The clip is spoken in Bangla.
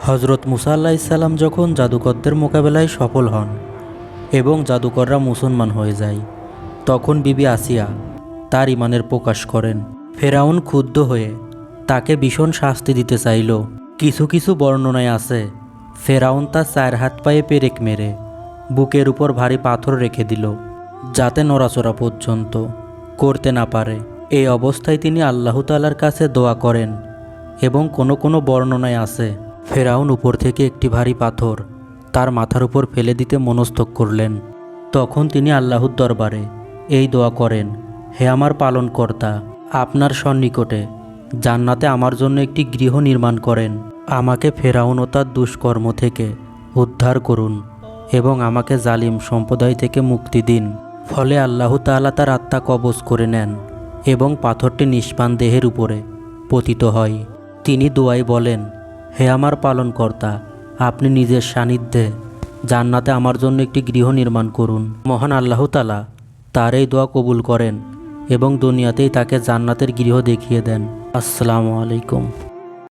হজরত মুসা আলাইসাল্লাম যখন জাদুকরদের মোকাবেলায় সফল হন এবং জাদুকররা মুসলমান হয়ে যায়, তখন বিবি আসিয়া তার ইমানের প্রকাশ করেন। ফেরাউন ক্ষুব্ধ হয়ে তাকে ভীষণ শাস্তি দিতে চাইল। কিছু কিছু বর্ণনায় আছে ফেরাউন তার 4 হাত পায়ে পেরেক মেরে বুকের উপর ভারী পাথর রেখে দিল, যাতে নড়াচড়া পর্যন্ত করতে না পারে। এই অবস্থায় তিনি আল্লাহ তাআলার কাছে দোয়া করেন এবং কোনো কোনো বর্ণনায় আছে ফেরাউন উপর থেকে একটি ভারী পাথর তার মাথার উপর ফেলে দিতে মনস্থ করলেন। তখন তিনি আল্লাহর দরবারে এই দোয়া করেন, হে আমার পালনকর্তা, আপনার সন্নিকটে জান্নাতে আমার জন্য একটি গৃহ নির্মাণ করেন। আমাকে ফেরাউন ও তার দুষ্কর্ম থেকে উদ্ধার করুন এবং আমাকে জালিম সম্প্রদায় থেকে মুক্তি দিন। ফলে আল্লাহ তাআলা তার আত্মা কবজ করে নেন এবং পাথরটি নিষ্পান দেহের উপরে পতিত হয়। তিনি দোয়ায় বলেন, হে আমার পালনকর্তা, আপনি নিজের সান্নিধ্যে জান্নাতে আমার জন্য একটি গৃহ নির্মাণ করুন। মহান আল্লাহ তাআলা তার এই দোয়া কবুল করেন এবং দুনিয়াতেই তাকে জান্নাতের গৃহ দেখিয়ে দেন। আসসালামু আলাইকুম।